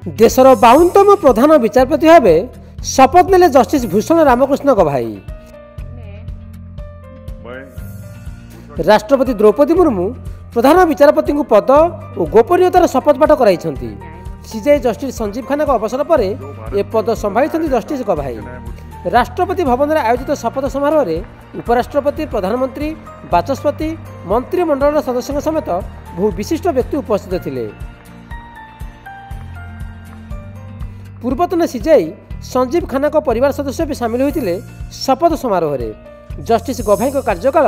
देशर 52तम प्रधान विचारपति भाव शपथ नेले जस्टिस भूषण रामकृष्ण गभाई। राष्ट्रपति द्रौपदी मुर्मू प्रधान विचारपति पद और गोपनीयतार शपथ पाठ कराई। सीजेआई जस्टिस संजीव खाना अवसर पर ए पद संभाली जस्टिस गभाई। राष्ट्रपति भवन में आयोजित शपथ समारोह में उपराष्ट्रपति, प्रधानमंत्री, बाचस्पति, मंत्रिमंडल सदस्यों समेत बहु विशिष्ट व्यक्ति उपस्थित थे। पूर्वतन सीजेआई संजीव खाना परिवार सदस्य भी सामिल होते शपथ समारोह में। जस्टिस गभाई कार्यकाल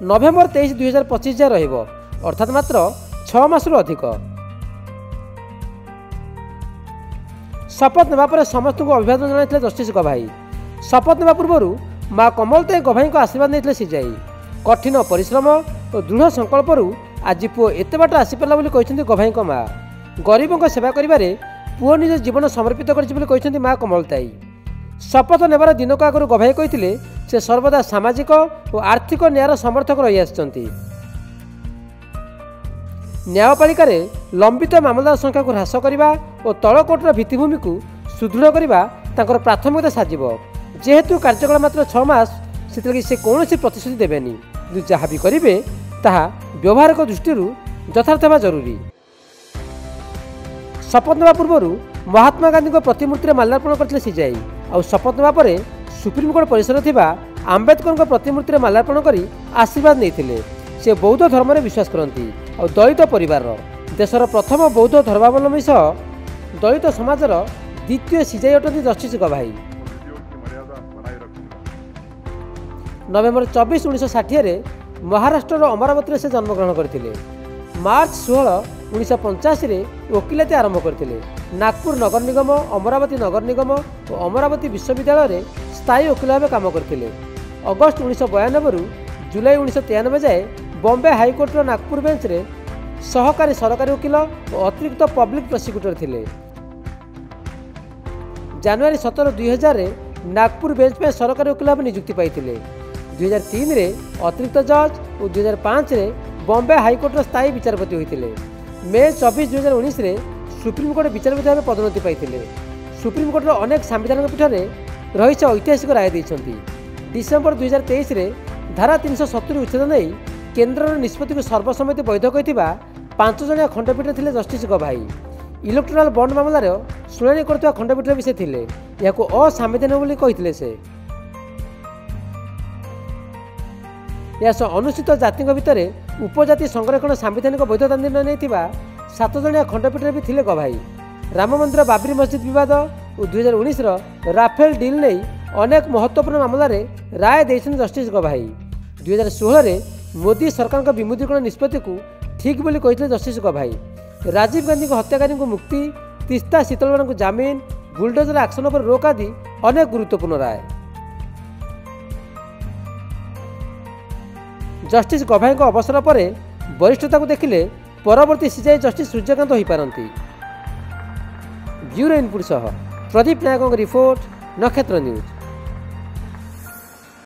नवेम्बर 23, 2025 जाए रहिबो, अर्थात मात्र 6 मासरू अधिक। शपथ नेबा पर समस्त को अभिवादन जणाइथिले जस्टिस गभाई। शपथ नेबा पूर्व माँ कमलताई गभाई आशीर्वाद नहीं सीजेआई। कठिन परिश्रम और दृढ़ संकल्प आज पुओ एत बाट आसीपारा बोली गभाई माँ। गरीबों सेवा करिबारे पुओ निज जीवन समर्पित कर माँ कमलताई। शपथ नेबार दिनक आगु गभाई कहते से सर्वदा सामाजिक और आर्थिक न्यायर समर्थक रही आछंती। न्यायपालिका लंबित मामलार संख्या को ह्रास करने और तलकोर्टर भित्तिभूमि को सुदृढ़ करने तांकर प्राथमिकता साजिब। जेहेतु कार्यकाल मात्र 6 मास से कौन प्रतिश्रुति देवेनी, जहाँ भी करेंगे ताहा व्यवहारिक दृष्टि यथार्थ होगा जरूरी। शपथ नेबा पूर्व महात्मा गांधी प्रतिमूर्ति माल्यार्पण करते सीजेआई। और शपथ नेबा पर सुप्रीमकोर्ट परिसर थिबा आंबेडकर प्रतिमूर्ति माल्यार्पण कर आशीर्वाद नहीं। से बौद्ध धर्म में विश्वास करती और दलित परिवार देशर प्रथम बौद्ध धर्मावलंबी सह दलित समाजर द्वितीय सीजेआई अटंती जस्टिस गभाई। नवेम्बर 24, 1960 महाराष्ट्र अमरावती से जन्मग्रहण करते। मार्च 16, 1985 वकिलाती आरंभ करते। नागपुर नगर निगम, अमरावती नगर निगम और अमरावती विश्वविद्यालय स्थायी वकिल भाव काम करते। अगस्त 1992 जुलाई 1993 जाए बॉम्बे हाईकोर्ट नागपुर बेंच रे सहकारी सरकारी वकिल और अतिरिक्त पब्लिक प्रोसिक्यूटर थे। जनवरी 17, 2000 नागपुर बेंच में सरकारी वकिल भाव नियुक्ति पाई। 2003 रे अतिरिक्त जज और 2005 रे बॉम्बे हाईकोर्ट स्थायी विचारपति होते। मे 24, 2019 रे सुप्रीमकोर्ट विचारपति भाव पदोन्नति पाई। सुप्रीमकोर्ट अनेक संविधानिक पीठ में रही ऐतिहासिक राय देते। डिसेम्बर 2023 रे धारा 370 उच्छेद नहीं केन्द्र निष्पत्ति को सर्वसम्मति वैध कहता 5 जणिया खंडपीठ थे जस्टिस गभाई। इलेक्टोराल बॉन्ड मामलार शुणाणी करथिबा खंडपीठ भी से थे। यह असंवैधानिक बोली कहते से। यह अनुसूचित जाति भितर उपजाति संरक्षण संवैधानिक वैधता निर्णय नहीं 7 जणिया खंडपीठ भी थे गभाई। राम मंदिर, बाबरी मस्जिद विवाद और 2019 राफेल डील नहीं अनेक महत्वपूर्ण मामलार राय देते जस्टिस गभाई। 2016 मोदी सरकार का विमुद्रीकरण निष्पत्ति को ठीक बोली कहते जस्टिस गभाई। राजीव गांधी हत्याकारी को मुक्ति, तीस्ता शीतलवान को जामिन, बुलडोजर एक्शन पर रोक आदि अनेक गुरुत्वपूर्ण राय। जस्टिस गभाई अवसर पर वरिष्ठता को देखिले परवर्ती सीजेआई जस्टिस सूर्यकांत हो पारती। ब्यूरो इनपुट सह प्रदीप नायक रिपोर्ट, नक्षत्र न्यूज।